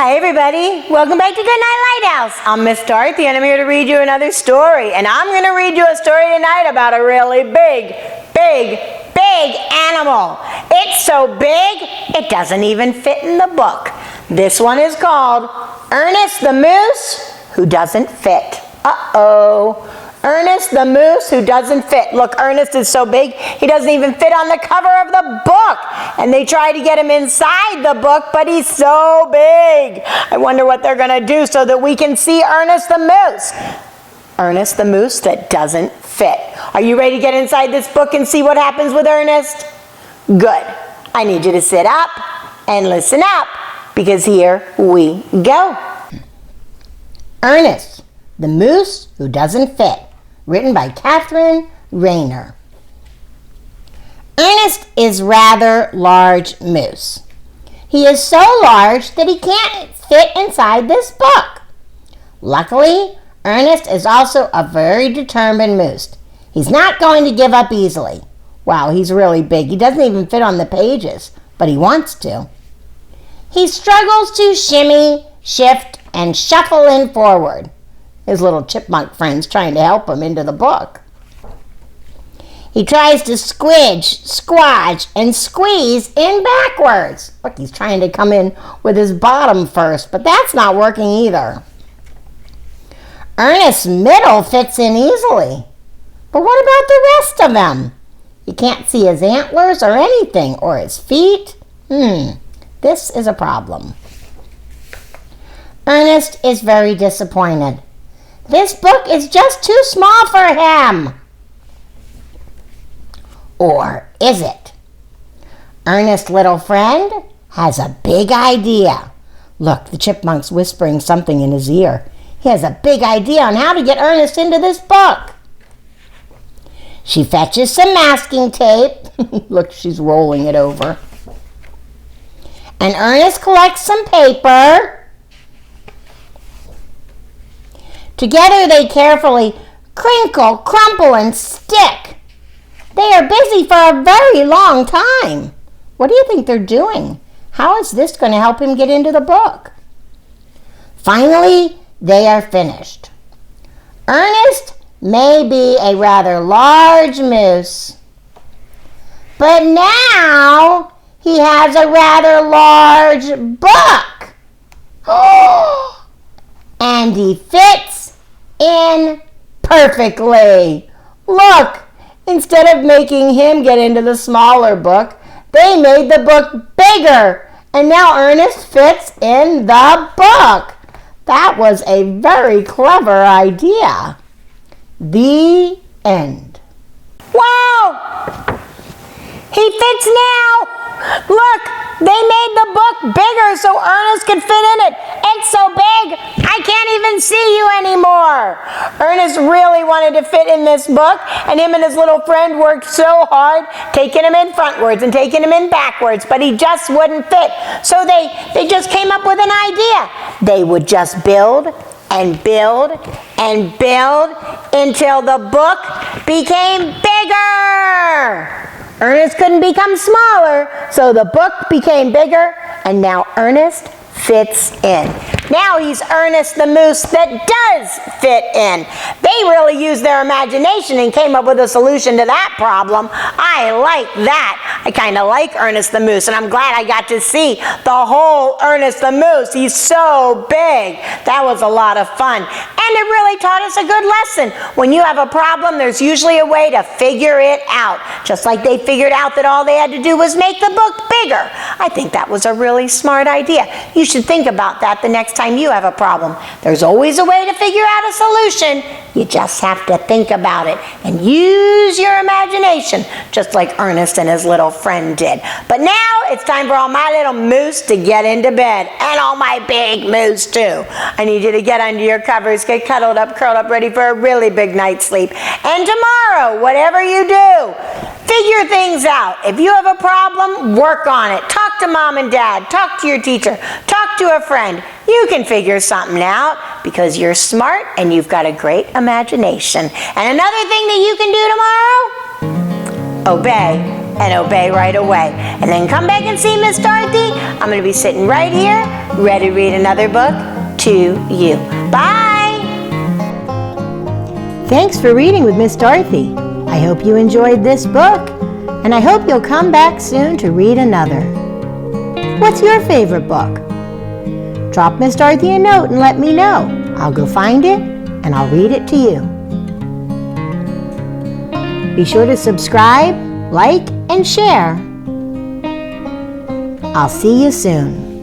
Hi everybody, welcome back to Goodnight Lighthouse. I'm Miss Dorothy and I'm here to read you another story. And I'm going to read you a story tonight about a really big animal. It's so big, it doesn't even fit in the book. This one is called Ernest the Moose Who Doesn't Fit. Uh-oh. Ernest the Moose Who Doesn't Fit. Look, Ernest is so big, he doesn't even fit on the cover of the book. And they try to get him inside the book, but he's so big. I wonder what they're going to do so that we can see Ernest the Moose. Ernest the Moose that doesn't fit. Are you ready to get inside this book and see what happens with Ernest? Good. I need you to sit up and listen up, because here we go. Ernest the Moose Who Doesn't Fit. Written by Catherine Rayner. Ernest is rather large moose. He is so large that he can't fit inside this book. Luckily, Ernest is also a very determined moose. He's not going to give up easily. Wow, he's really big. He doesn't even fit on the pages, but he wants to. He struggles to shimmy, shift, and shuffle in forward. His little chipmunk friend's trying to help him into the book. He tries to squidge, squash, and squeeze in backwards. Look, he's trying to come in with his bottom first, but that's not working either. Ernest's middle fits in easily. But what about the rest of him? You can't see his antlers or anything, or his feet. This is a problem. Ernest is very disappointed. This book is just too small for him. Or is it? Ernest's little friend has a big idea. Look, the chipmunk's whispering something in his ear. He has a big idea on how to get Ernest into this book. She fetches some masking tape. Look, she's rolling it over. And Ernest collects some paper. Together they carefully crinkle, crumple, and stick. They are busy for a very long time. What do you think they're doing? How is this going to help him get into the book? Finally, they are finished. Ernest may be a rather large moose, but now he has a rather large book. And he fits in perfectly. Look, instead of making him get into the smaller book, they made the book bigger, and now Ernest fits in the book. That was a very clever idea. The end. Wow! He fits now! Look, they made the book bigger so Ernest could fit in it. It's so big, I can't even see you anymore. Ernest really wanted to fit in this book, and him and his little friend worked so hard, taking him in frontwards and taking him in backwards, but he just wouldn't fit. So they just came up with an idea. They would just build and build and build until the book became bigger. Ernest couldn't become smaller, so the book became bigger, and now Ernest fits in. Now he's Ernest the Moose that does fit in. They really used their imagination and came up with a solution to that problem. I like that. I kind of like Ernest the Moose, and I'm glad I got to see the whole Ernest the Moose. He's so big. That was a lot of fun. And it really taught us a good lesson. When you have a problem, there's usually a way to figure it out. Just like they figured out that all they had to do was make the book bigger. I think that was a really smart idea. You should think about that the next time you have a problem. There's always a way to figure out a solution. You just have to think about it and use your imagination, just like Ernest and his little friend did. But now it's time for all my little moose to get into bed, and all my big moose too. I need you to get under your covers, get cuddled up, curled up, ready for a really big night's sleep. And tomorrow, whatever you do, figure things out. If you have a problem, work on it. Talk to mom and dad. Talk to your teacher. Talk to a friend. You can figure something out because you're smart and you've got a great imagination. And another thing that you can do tomorrow, obey. and obey right away. And then come back and see Miss Dorothy. I'm going to be sitting right here, ready to read another book to you. Bye! Thanks for reading with Miss Dorothy. I hope you enjoyed this book, and I hope you'll come back soon to read another. What's your favorite book? Drop Miss Dorothy a note and let me know. I'll go find it, and I'll read it to you. Be sure to subscribe, like, and share. I'll see you soon.